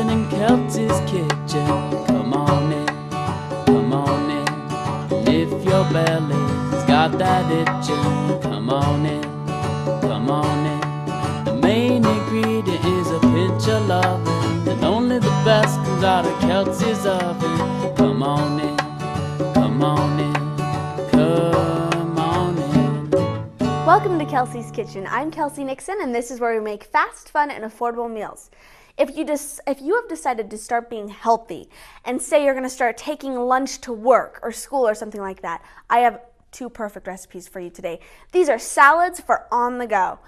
Sitting in Kelsey's kitchen. Come on in, come on in. And if your belly's got that itching, come on in, come on in. The main ingredient is a pinch of loving, and only the best comes out of Kelsey's oven. Come on in, come on in, come on in. Welcome to Kelsey's Kitchen. I'm Kelsey Nixon, and this is where we make fast, fun, and affordable meals. If you have decided to start being healthy and say you're going to start taking lunch to work or school or something like that, I have two perfect recipes for you today. These are salads for on the go.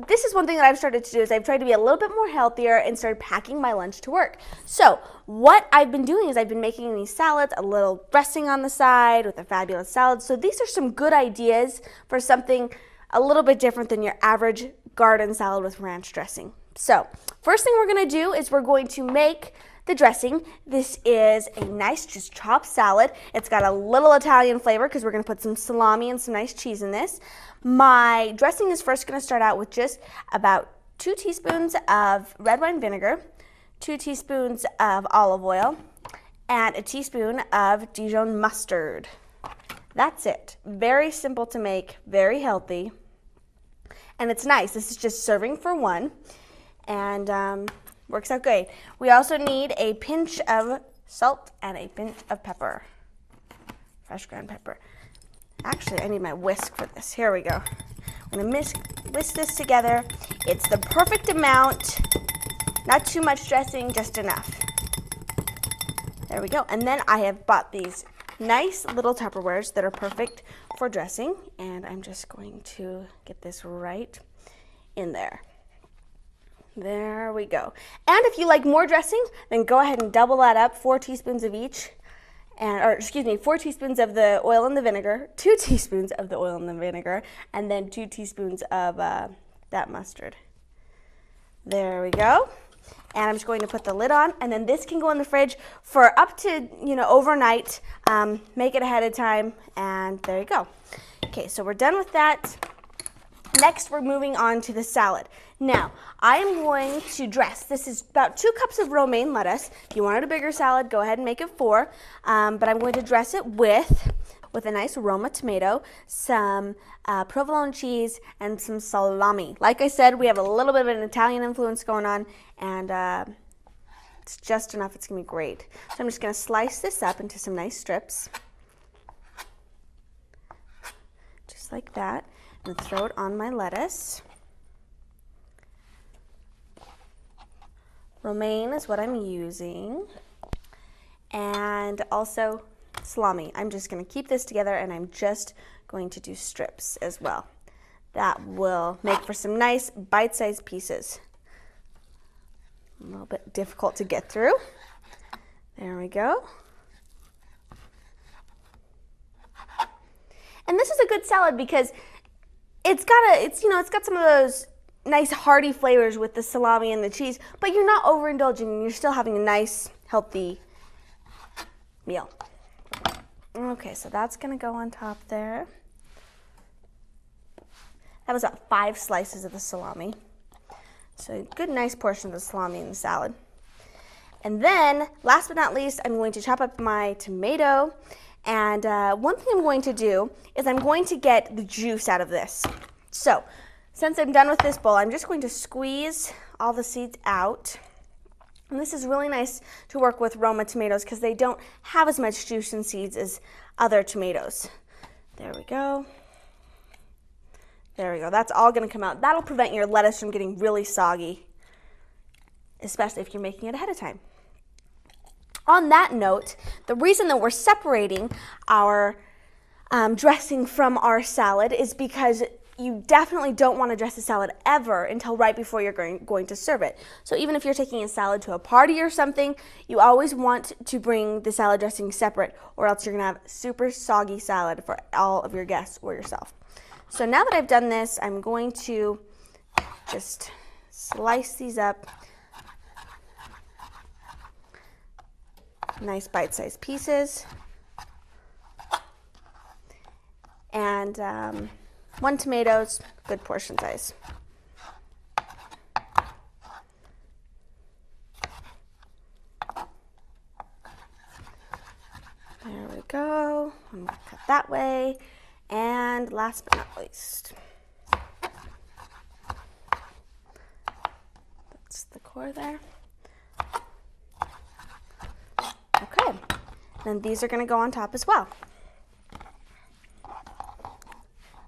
This is one thing that I've started to do is I've tried to be a little bit more healthier and started packing my lunch to work. So what I've been doing is I've been making these salads, a little dressing on the side with a fabulous salad. So these are some good ideas for something a little bit different than your average garden salad with ranch dressing. So first thing we're going to do is we're going to make the dressing. This is a nice just chopped salad. It's got a little Italian flavor because we're going to put some salami and some nice cheese in this. My dressing is first going to start out with just about 2 teaspoons of red wine vinegar, 2 teaspoons of olive oil, and a teaspoon of Dijon mustard. That's it. Very simple to make, very healthy, and it's nice. This is just serving for one. And works out great. We also need a pinch of salt and a pinch of pepper, fresh ground pepper. Actually, I need my whisk for this. Here we go. I'm gonna whisk this together. It's the perfect amount, not too much dressing, just enough. There we go. And then I have bought these nice little Tupperwares that are perfect for dressing, and I'm just going to get this right in there. There we go. And if you like more dressing, then go ahead and double that up, 4 teaspoons of each, 4 teaspoons of the oil and the vinegar, 2 teaspoons of the oil and the vinegar, and then 2 teaspoons of that mustard. There we go. And I'm just going to put the lid on, and then this can go in the fridge for up to, overnight. Make it ahead of time, and there you go. Okay, so we're done with that. Next, we're moving on to the salad. Now, I am going to dress. This is about 2 cups of romaine lettuce. If you wanted a bigger salad, go ahead and make it 4. But I'm going to dress it with a nice Roma tomato, some provolone cheese, and some salami. Like I said, we have a little bit of an Italian influence going on, and it's just enough. It's going to be great. So I'm just going to slice this up into some nice strips, just like that. And throw it on my lettuce. Romaine is what I'm using. And also salami. I'm just going to keep this together, and I'm just going to do strips as well. That will make for some nice bite-sized pieces. A little bit difficult to get through. There we go. And this is a good salad because it's got some of those nice hearty flavors with the salami and the cheese, but you're not overindulging and you're still having a nice, healthy meal. Okay, so that's gonna go on top there. That was about 5 slices of the salami. So a good, nice portion of the salami in the salad. And then, last but not least, I'm going to chop up my tomato. And one thing I'm going to do is I'm going to get the juice out of this. So, since I'm done with this bowl, I'm just going to squeeze all the seeds out. And this is really nice to work with Roma tomatoes because they don't have as much juice and seeds as other tomatoes. There we go. There we go. That's all going to come out. That'll prevent your lettuce from getting really soggy, especially if you're making it ahead of time. On that note, the reason that we're separating our dressing from our salad is because you definitely don't want to dress a salad ever until right before you're going to serve it. So even if you're taking a salad to a party or something, you always want to bring the salad dressing separate, or else you're going to have super soggy salad for all of your guests or yourself. So now that I've done this, I'm going to just slice these up. Nice bite-sized pieces. And 1 tomato's good portion size. There we go. I'm going to cut that way. And last but not least, that's the core there. Okay, then these are going to go on top as well.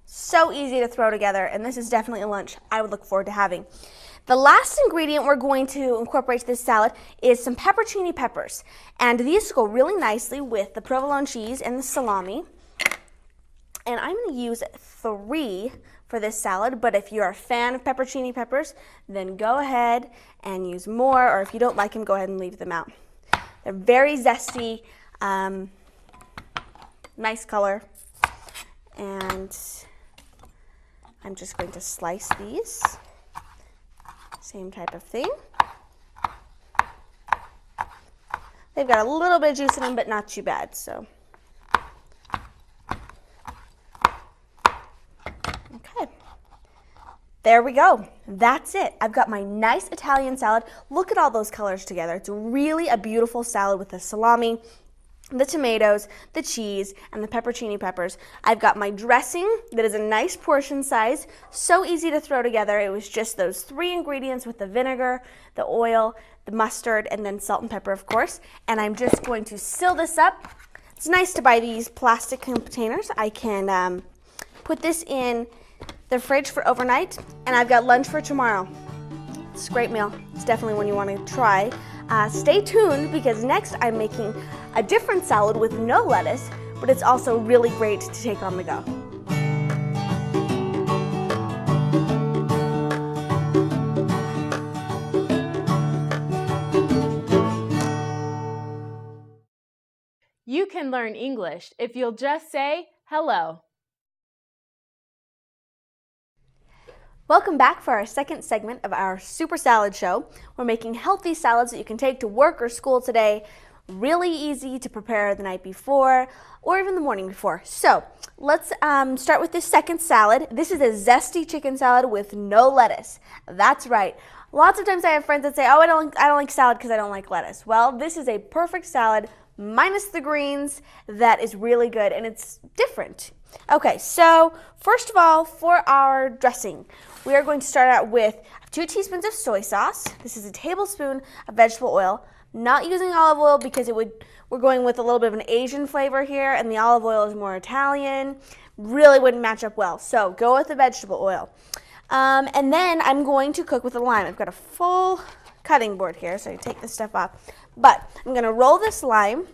So easy to throw together, and this is definitely a lunch I would look forward to having. The last ingredient we're going to incorporate to this salad is some pepperoni peppers. And these go really nicely with the provolone cheese and the salami. And I'm going to use 3 for this salad, but if you're a fan of pepperoni peppers, then go ahead and use more, or if you don't like them, go ahead and leave them out. They're very zesty, nice color, and I'm just going to slice these. Same type of thing. They've got a little bit of juice in them, but not too bad, so. Okay. There we go. That's it. I've got my nice Italian salad. Look at all those colors together. It's really a beautiful salad with the salami, the tomatoes, the cheese, and the pepperoni peppers. I've got my dressing that is a nice portion size, so easy to throw together. It was just those 3 ingredients with the vinegar, the oil, the mustard, and then salt and pepper, of course. And I'm just going to seal this up. It's nice to buy these plastic containers. I can put this in the fridge for overnight, and I've got lunch for tomorrow. It's a great meal. It's definitely one you want to try. Stay tuned, because next I'm making a different salad with no lettuce, but it's also really great to take on the go. You can learn English if you'll just say hello. Welcome back for our second segment of our Super Salad Show. We're making healthy salads that you can take to work or school today. Really easy to prepare the night before or even the morning before. So let's start with this second salad. This is a zesty chicken salad with no lettuce. That's right. Lots of times I have friends that say, oh, I don't like salad because I don't like lettuce. Well, this is a perfect salad minus the greens that is really good, and it's different. Okay, so first of all, for our dressing, we are going to start out with 2 teaspoons of soy sauce. This is a tablespoon of vegetable oil. Not using olive oil because we're going with a little bit of an Asian flavor here, and the olive oil is more Italian. Really wouldn't match up well. So go with the vegetable oil. And then I'm going to cook with a lime. I've got a full cutting board here, so I take this stuff off. But I'm going to roll this lime,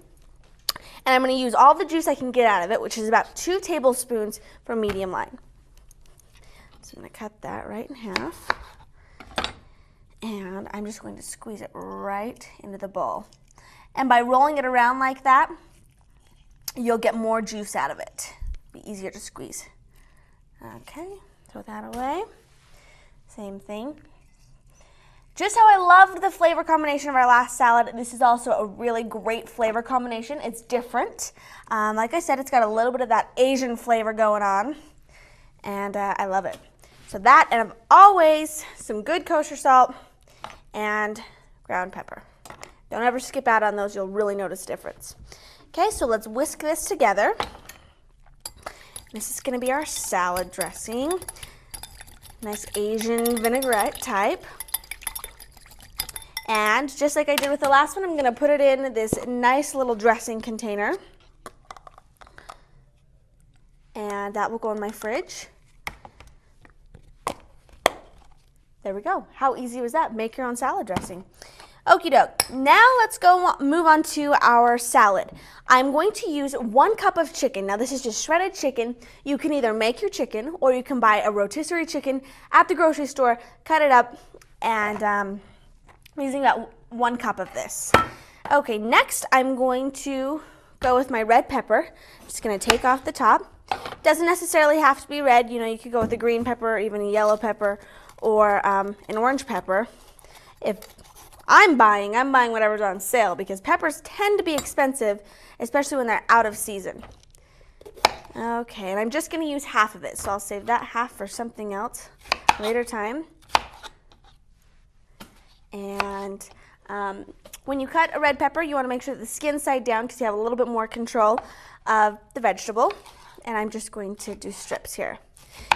and I'm going to use all the juice I can get out of it, which is about 2 tablespoons for medium lime. So I'm going to cut that right in half. And I'm just going to squeeze it right into the bowl. And by rolling it around like that, you'll get more juice out of it. Be easier to squeeze. Okay, throw that away. Same thing. Just how I loved the flavor combination of our last salad, this is also a really great flavor combination. It's different. Like I said, it's got a little bit of that Asian flavor going on, and I love it. So that, and always some good kosher salt and ground pepper. Don't ever skip out on those, you'll really notice a difference. Okay, so let's whisk this together. This is going to be our salad dressing. Nice Asian vinaigrette type. And just like I did with the last one, I'm going to put it in this nice little dressing container. And that will go in my fridge. There we go. How easy was that? Make your own salad dressing. Okie doke. Now let's move on to our salad. I'm going to use 1 cup of chicken. Now this is just shredded chicken. You can either make your chicken or you can buy a rotisserie chicken at the grocery store, cut it up, and I'm using about 1 cup of this. Okay, next I'm going to go with my red pepper. Just going to take off the top. Doesn't necessarily have to be red. You know, you could go with a green pepper or even a yellow pepper or an orange pepper. If I'm buying whatever's on sale because peppers tend to be expensive, especially when they're out of season. Okay, and I'm just going to use half of it, so I'll save that half for something else later time. And When you cut a red pepper, you want to make sure that the skin's side down because you have a little bit more control of the vegetable. And I'm just going to do strips here.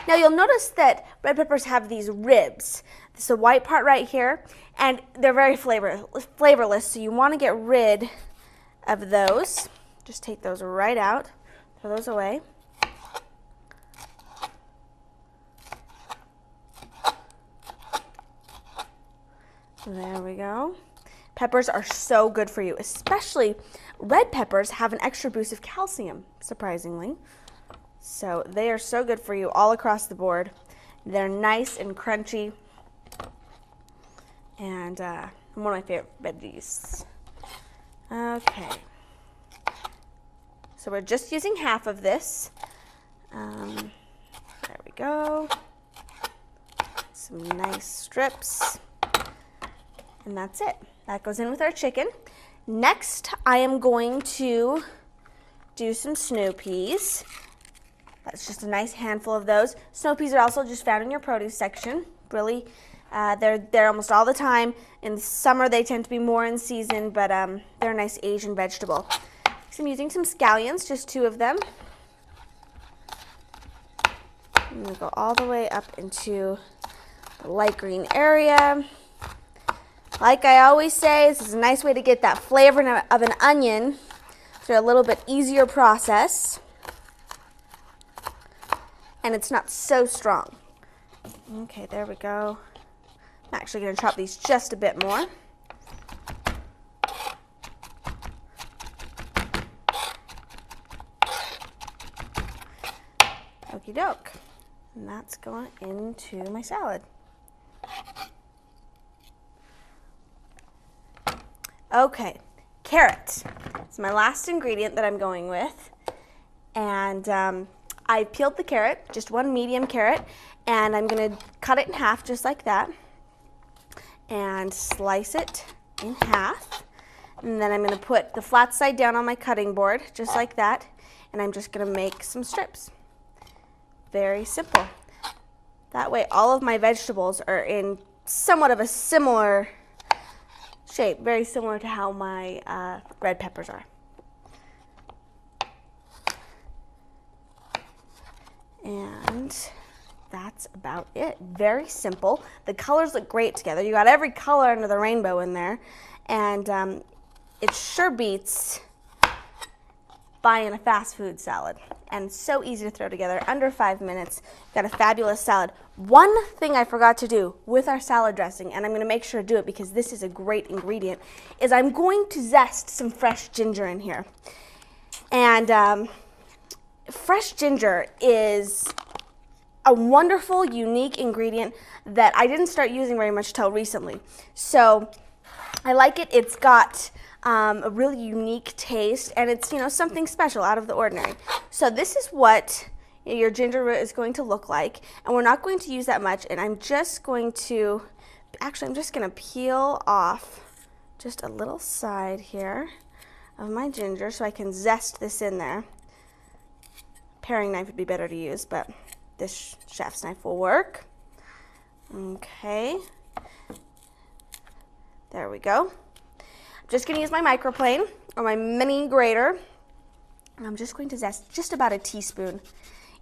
Now you'll notice that red peppers have these ribs. This is the white part right here, and they're very flavorless, so you want to get rid of those. Just take those right out, throw those away. There we go. Peppers are so good for you, especially red peppers have an extra boost of calcium, surprisingly. So they are so good for you all across the board. They're nice and crunchy, and one of my favorite veggies. Okay, so we're just using half of this. There we go. Some nice strips, and that's it. That goes in with our chicken. Next, I am going to do some snow peas. That's just a nice handful of those. Snow peas are also just found in your produce section. Really, they're there almost all the time. In the summer, they tend to be more in season, but they're a nice Asian vegetable. So I'm using some scallions, just 2 of them. I'm gonna go all the way up into the light green area. Like I always say, this is a nice way to get that flavor of an onion through a little bit easier process. And it's not so strong. Okay, there we go. I'm actually going to chop these just a bit more. Okie doke. And that's going into my salad. Okay, carrot. It's my last ingredient that I'm going with. And I peeled the carrot, just 1 medium carrot, and I'm going to cut it in half just like that and slice it in half. And then I'm going to put the flat side down on my cutting board just like that, and I'm just going to make some strips. Very simple. That way all of my vegetables are in somewhat of a similar shape, very similar to how my red peppers are. And that's about it. Very simple. The colors look great together. You got every color under the rainbow in there. And it sure beats buying a fast food salad. And so easy to throw together, under 5 minutes. Got a fabulous salad. One thing I forgot to do with our salad dressing, and I'm going to make sure to do it because this is a great ingredient, is I'm going to zest some fresh ginger in here. And fresh ginger is a wonderful, unique ingredient that I didn't start using very much till recently. So I like it. It's got a really unique taste, and it's, you know, something special, out of the ordinary. So this is what your ginger root is going to look like, and we're not going to use that much. And I'm just going to, actually, I'm just going to peel off just a little side here of my ginger so I can zest this in there. Paring knife would be better to use, but this chef's knife will work. Okay, there we go. I'm just going to use my microplane or my mini grater, and I'm just going to zest just about a teaspoon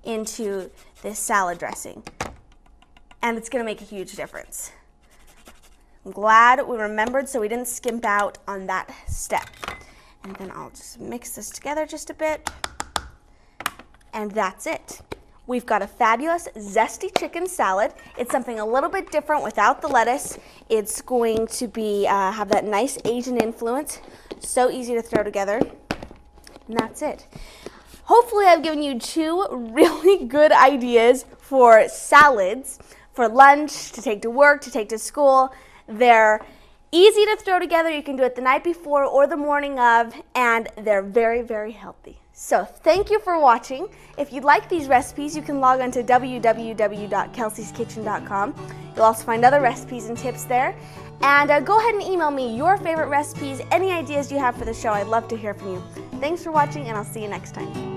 into this salad dressing, and it's going to make a huge difference. I'm glad we remembered so we didn't skimp out on that step. And then I'll just mix this together just a bit. And that's it. We've got a fabulous zesty chicken salad. It's something a little bit different without the lettuce. It's going to be have that nice Asian influence. So easy to throw together. And that's it. Hopefully I've given you 2 really good ideas for salads, for lunch, to take to work, to take to school. They're easy to throw together. You can do it the night before or the morning of, and they're very, very healthy. So thank you for watching. If you'd like these recipes, you can log on to www.kelseykitchen.com. You'll also find other recipes and tips there. And go ahead and email me your favorite recipes, any ideas you have for the show. I'd love to hear from you. Thanks for watching, and I'll see you next time.